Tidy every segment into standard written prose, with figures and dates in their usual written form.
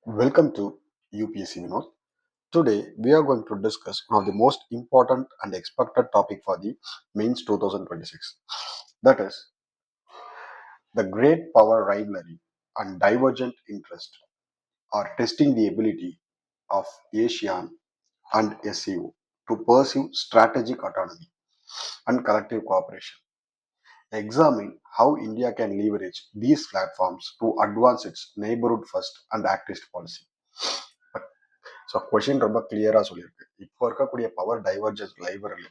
Welcome to UPSC Vinod. Today we are going to discuss one of the most important and expected topic for the mains 2026. That is the great power rivalry and divergent interest are testing the ability of ASEAN and SCO to pursue strategic autonomy and collective cooperation. Examine how India can leverage these platforms to advance its neighborhood first and activist policy. So question ரொம்ப கிளியராக சொல்லியிருக்கு. இப்போ இருக்கக்கூடிய power divergence library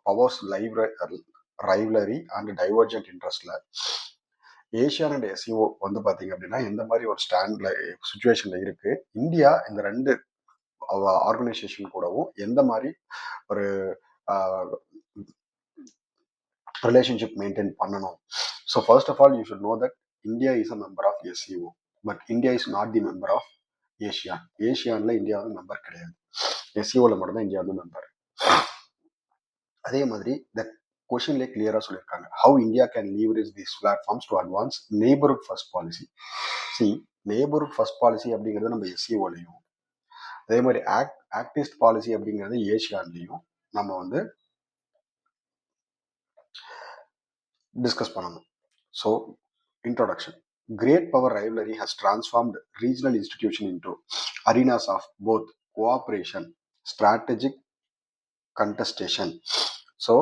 powers rivalry and divergent இன்ட்ரெஸ்ட்ல ASEAN and SCO வந்து பார்த்தீங்க அப்படின்னா எந்த மாதிரி ஒரு ஸ்டாண்ட்ல சுச்சுவேஷன்ல இருக்கு, இந்தியா இந்த ரெண்டு ஆர்கனைசேஷன் கூடவும் எந்த மாதிரி ஒரு ரிலேஷன்ஷிப் மெயின்டைன் பண்ணணும். So first of all you should know that India is a member of SCO, but India is not the member of ASEAN. ஏஷியான்ல இந்தியா வந்து மெம்பர் கிடையாது, எஸ்சிஓல மட்டும் தான் இந்தியா வந்து மெம்பர். அதே மாதிரி இந்த கொஷின்லேயே கிளியரா சொல்லியிருக்காங்க, how India can leverage these platforms to advance neighbourhood first policy. C, neighbourhood first policy அப்படிங்கிறது நம்ம எஸ்சிஓலையும், அதே மாதிரி ஆக்டிஸ்ட் பாலிசி அப்படிங்கிறது ஏஷியான்லையும் நம்ம வந்து டிஸ்கஸ் பண்ணணும். So introduction. Great power rivalry has transformed regional institutions into arenas of both cooperation, strategic contestation. So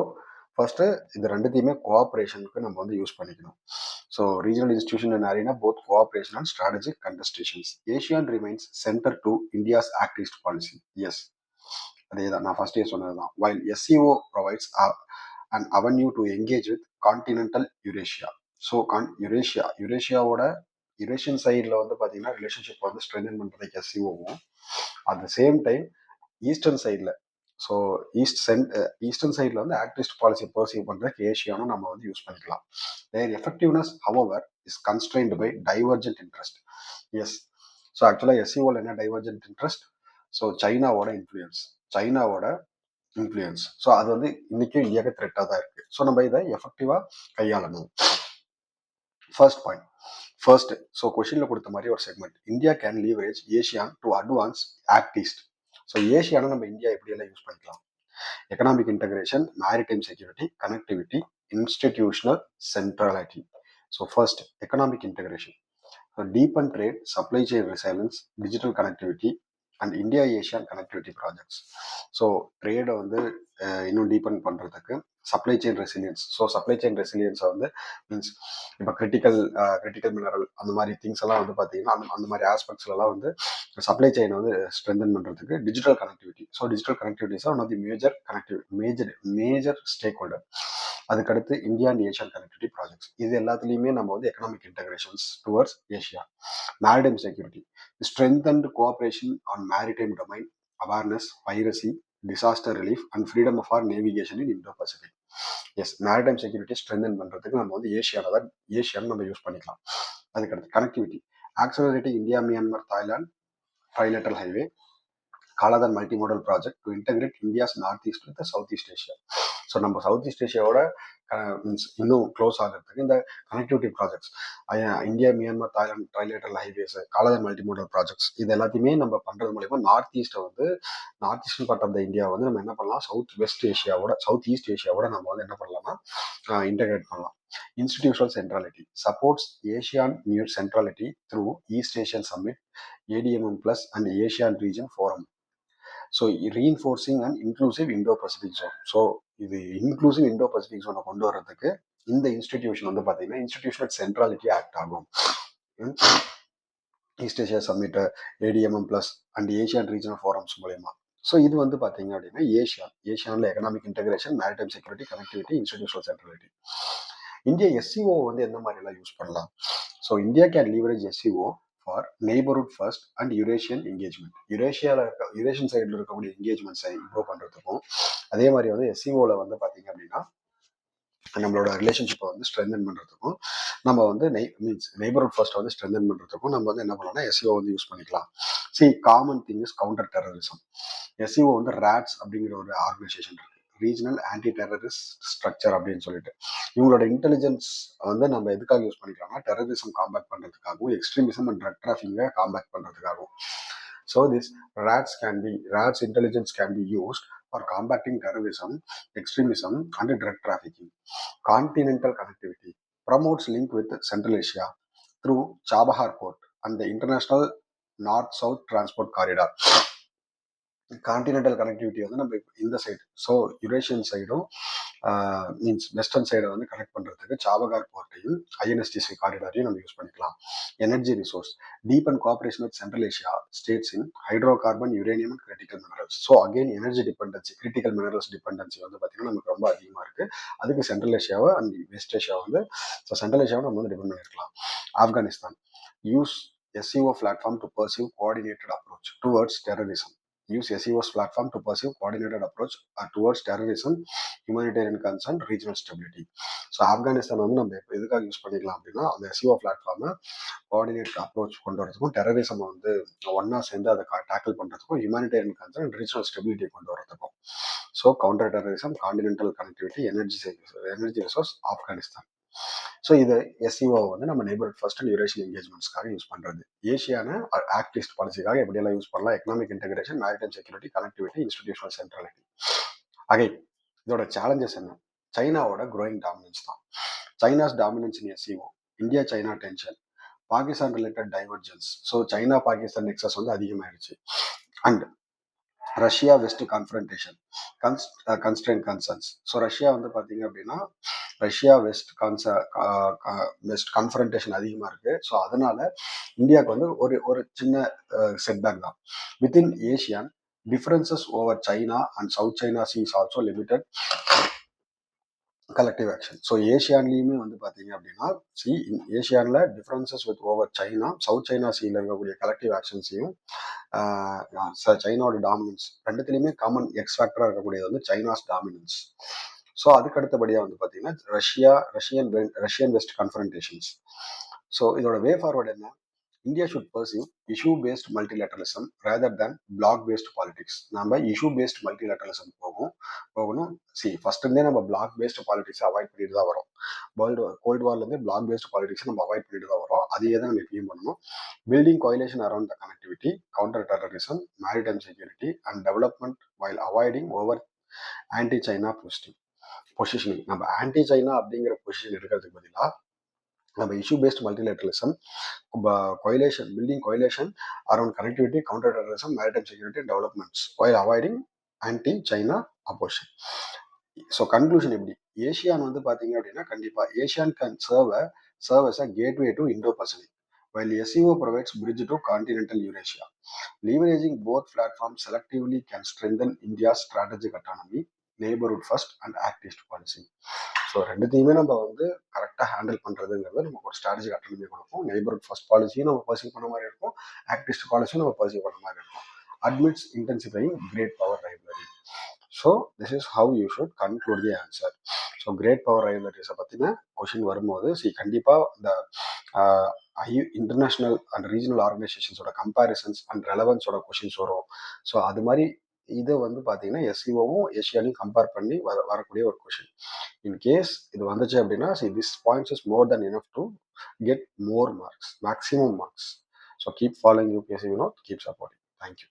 first இது ரெண்டுத்தையுமே கோஆப்ரேஷனுக்கு நம்ம வந்து யூஸ் பண்ணிக்கணும். So regional institution and arena both cooperation and strategic contestations. ASEAN remains centre to India's activist policy. Yes, அதே தான் நான் ஃபர்ஸ்டே சொன்னது தான். While SCO provides and avenue to engage with continental Eurasia. So யுரேஷியாவோட யுரேஷியன் சைடில் வந்து பார்த்தீங்கன்னா ரிலேஷன்ஷிப் வந்து ஸ்ட்ரென்தன் பண்ணுறதுக்கு எஸ்சிஓவும், at the same time eastern சைடில், ஸோ ஈஸ்டர்ன் சைடில் வந்து ஆக்டிவிஸ்ட் பாலிசி பர்சீவ் பண்ணுறதுக்கு ஏஷியானும் நம்ம வந்து யூஸ் பண்ணிக்கலாம். Their effectiveness however is constrained by divergent interest. Yes, so ஆக்சுவலாக எஸ்சிஓவில் என்ன டைவர்ஜென்ட் இன்ட்ரெஸ்ட்? ஸோ சைனாவோட இன்ஃப்ளூயன்ஸ். ஸோ அது வந்து இன்னைக்கும் இந்தியாவுக்கு த்ரெட்டாக தான் இருக்கு. ஸோ நம்ம இதை எஃபெக்டிவாக கையாளணும். First point. ஃபர்ஸ்ட், ஸோ கொஷின்ல கொடுத்த மாதிரி ஒரு segment, India can leverage ASEAN to advance Act East. So ஏஷியானை நம்ம இந்தியா எப்படியெல்லாம் யூஸ் பண்ணிக்கலாம்? Economic integration, maritime security, connectivity, institutional centrality. So first economic integration. Deepen trade, supply chain resilience, digital connectivity and India ASEAN connectivity projects. So ட்ரேடை வந்து இன்னும் deepen பண்ணுறதுக்கு supply chain resilience. So supply chain ரெசிலியன்ஸை வந்து means இப்போ critical mineral அந்த மாதிரி things எல்லாம் வந்து பார்த்தீங்கன்னா அந்த மாதிரி ஆஸ்பெக்ட்ஸ்லாம் வந்து சப்ளை செயினை வந்து ஸ்ட்ரென்தன் பண்ணுறதுக்கு digital connectivity. So digital connectivity's one of the major stakeholder. அதுக்கடுத்து India and Asian connectivity projects. இது எல்லாத்துலேயுமே நம்ம வந்து economic integrations towards Asia. Maritime security, strengthened cooperation on maritime domain, awareness, piracy, disaster relief and freedom of or navigation in Indo Pacific. Yes, maritime security strengthen பண்ணுறதுக்கு நம்ம வந்து ஏஷியான்னு நம்ம use பண்ணிக்கலாம். அதுக்கடுத்து connectivity, accelerating India Myanmar Thailand trilateral highway, Kaladan multimodal project to integrate India's north east with south east Asia. So நம்ம சவுத் ஈஸ்ட் ஏஷியாவோட இன்னும் க்ளோஸ் ஆகிறதுக்கு இந்த connectivity projects, India Myanmar Thailand trilateral highways, Kaladan multimodal projects, இது எல்லாத்தையுமே நம்ம பண்ணுறது மூலயமா north eastern part of the India வந்து நம்ம என்ன பண்ணலாம், சவுத் ஈஸ்ட் ஏஷியாவோட நம்ம வந்து என்ன பண்ணலாம்னா இன்டகிரேட் பண்ணலாம். Institutional centrality supports ASEAN new centrality through East Asian summit, ADMM Plus and ASEAN region forum. So reinforcing and inclusive Indo Pacific zone. So இது இன்க்ளூசிவ் இண்டோ பசிபிக் ஜோனை கொண்டு வர்றதுக்கு இந்த இன்ஸ்டிடியூஷன் வந்து பார்த்தீங்கன்னா இன்ஸ்டிடியூஷனல் சென்ட்ராலிட்டி ஆக்ட் ஆகும். East Asia summit, ADMM Plus and Asian regional forums மூலயமா. So இது வந்து பார்த்தீங்க அப்படின்னா ஏஷியானில் economic integration, maritime security, connectivity, institutional centrality. India SCO வந்து எந்த மாதிரி எல்லாம் யூஸ் பண்ணலாம்? So India can leverage SEO for neighbourhood first and Eurasian engagement. Eurasian சைடில் இருக்கக்கூடிய என்கேஜ்மெண்ட்ஸை இம்ப்ரூவ் பண்ணுறதுக்கும், அதே மாதிரி வந்து எஸ்சிஓவில் வந்து பார்த்தீங்க அப்படின்னா நம்மளோட ரிலேஷன்ஷிப்பை வந்து ஸ்ட்ரென்தன் பண்ணுறதுக்கும், நம்ம வந்து நெய்பர்ஹுட் ஃபர்ஸ்ட் வந்து ஸ்ட்ரென்தன் பண்ணுறதுக்கும் நம்ம வந்து என்ன பண்ணலாம்னா எஸ்சிஓ வந்து யூஸ் பண்ணிக்கலாம். Common thing is counter terrorism. SCO வந்து ராட்ஸ் அப்படிங்கிற ஒரு ஆர்கனைசேஷன் இருக்கு. ரீஜனல் ஆன்டி டெரரிஸ்ட் ஸ்ட்ரக்சர் அப்படின்னு சொல்லிட்டு. இவங்களோட இன்டெலிஜென்ஸ் வந்து நம்ம எதுக்காக யூஸ் பண்ணிக்கலாம்னா டெரரிசம் காம்பேக்ட் பண்றதுக்காகவும் எக்ஸ்ட்ரீமிசம் அண்ட் ட்ரக் டிராஃபிக்கை காம்பேக்ட் பண்றதுக்காகவும். So this RATS intelligence can be used for combating terrorism, extremism, and drug trafficking. Continental connectivity promotes link with Central Asia through Chabahar Port and the International North-South Transport Corridor. Continental connectivity வந்து நம்ம இந்த side, so Eurasian சைடும் means western சைடை வந்து connect பண்ணுறதுக்கு Chabahar போர்ட்டையும் INSTC காரிடாரையும் நம்ம use பண்ணிக்கலாம். Energy resource deep and cooperation with central Asia states in hydro carbon, uranium and critical minerals. So again energy dependency, critical minerals dependency வந்து பார்த்தீங்கன்னா நமக்கு ரொம்ப அதிகமாக இருக்குது. அதுக்கு சென்ட்ரல் ஏஷியாவை அண்ட் வெஸ்ட் ஏஷியா வந்து, ஸோ சென்ட்ரல் ஏஷியாவை நம்ம வந்து டிபெண்ட் பண்ணியிருக்கலாம். Afghanistan use SCO platform to pursue coordinated approach towards terrorism. Use SCO's platform to pursue coordinated approach towards terrorism, humanitarian concern, regional stability. So Afghanistan வந்து நம்ம எதுக்காக யூஸ் பண்ணிக்கலாம் அப்படின்னா அந்த SCO பிளாட்ஃபார்மை கோஆர்டினேட் அப்ரோச் கொண்டு வரதுக்கும், டெரரிசம் வந்து ஒன்னா சேர்ந்து அதை டேக்கிள் பண்ணுறதுக்கும், humanitarian concern and regional stability கொண்டு வரதுக்கும். So counter terrorism, continental connectivity, energy resource, Afghanistan. So இது SCO வந்து நம்ம நெய்பர்ஹுட் ஃபர்ஸ்ட் அண்ட் யூரேஷியன் என்கேஜ்மெண்ட்ஸ்க்காக யூஸ் பண்ணுறது. ஏஷியான ஆக்ட் ஈஸ்ட் பாலிசிக்காக எப்படியெல்லாம் யூஸ் பண்ணலாம், economic integration, maritime security, connectivity, institutional centrality. Again இதோட சேலஞ்சஸ் என்ன? சைனாவோட க்ரோயிங் டாமினன்ஸ் தான். China's dominance in SCO, India China tension, Pakistan related divergence. So China Pakistan nexus வந்து அதிகமாகிடுச்சு. And Russia west confrontation, constraint concerns. So Russia வந்து பார்த்தீங்க அப்படின்னா Russia west confrontation அதிகமாக இருக்கு. ஸோ அதனால இந்தியாவுக்கு வந்து ஒரு சின்ன செட்பேக் தான். Within ASEAN differences over China and South China Sea is also limited collective action. So ஏஷியான்லேயுமே வந்து பார்த்தீங்க அப்படின்னா ஏஷியானில் differences with over China, South China சீல இருக்கக்கூடிய கலெக்டிவ் ஆக்ஷன்ஸையும் சைனாவோட டாமினன்ஸ் ரெண்டுத்துலையுமே காமன் எக்ஸ் ஃபேக்டராக இருக்கக்கூடியது வந்து சைனாஸ் டாமினன்ஸ். ஸோ அதுக்கு அடுத்தபடியாக வந்து பார்த்தீங்கன்னா ரஷ்யன் வெஸ்ட் கன்ஃபரன்டேஷன்ஸ். ஸோ இதோட வே ஃபார்வர்டு என்ன? India should pursue issue based multilateralism rather than bloc based politics. நம்ம இஷ்யூ பேஸ்ட் மல்டிலேட்டரலிசம் போகணும். ஃபர்ஸ்ட் இருந்தே நம்ம பிளாக் பேஸ்ட் பாலிடிக்ஸ் அவாய்ட் பண்ணிட்டு தான் வரோம். கோல்டு வார்லேருந்து பிளாக் பேஸ்ட் பாலிடிக்ஸ் நம்ம அவாய்ட் பண்ணிட்டு தான் வரோம். அதையே தான் நம்ம எப்பயும் பண்ணணும். Building coalition around the connectivity, counter terrorism, maritime security and development while avoiding over anti China positioning. நம்ம ஆன்டி சைனா அப்படிங்கிற பொசிஷன் இருக்கிறதுக்கு பதிலாக நம்ம issue based multilateralism, building coalition around connectivity, counter terrorism, maritime security and developments while avoiding anti China opposition. So conclusion எப்படி? ASEAN வந்து பார்த்தீங்க அப்படின்னா கண்டிப்பாக ASEAN can serve as a gateway to Indo-Pacific, while SCO provides bridge to continental Eurasia. Leveraging both platforms selectively can strengthen India's strategic autonomy, neighborhood first and act east policy. So ரெண்டுத்தையுமே நம்ம வந்து கரெக்டாக handle பண்ணுறதுங்கிறது நமக்கு ஒரு strategic autonomy கொடுக்கும். Neighbourhood first பாலிசியும் நம்ம perceive பண்ண மாதிரி இருக்கும், ஆக்ட் ஈஸ்ட் பாலிசியும் நம்ம பர்சீவ் பண்ண மாதிரி இருக்கும். Admits intensifying great power rivalry. So this is how you should conclude the answer. So great power ரைவலரிஸை பற்றின கொஷின் வரும்போது கண்டிப்பாக இந்த இன்டர்நேஷ்னல் அண்ட் ரீஜனல் ஆர்கனைசேஷன்ஸோட கம்பேரிசன்ஸ் அண்ட் ரெலவன்ஸோட கொஷின்ஸ் வரும். ஸோ அது மாதிரி இதை வந்து பார்த்தீங்கன்னா SCOவும் ஏஷியாலையும் கம்பேர் பண்ணி வரக்கூடிய ஒரு கொஷின். இன் கேஸ் இது வந்துச்சு அப்படின்னா this points is more than enough to get more marks, maximum marks. So keep following UPSC Vinod, keep supporting. Thank you.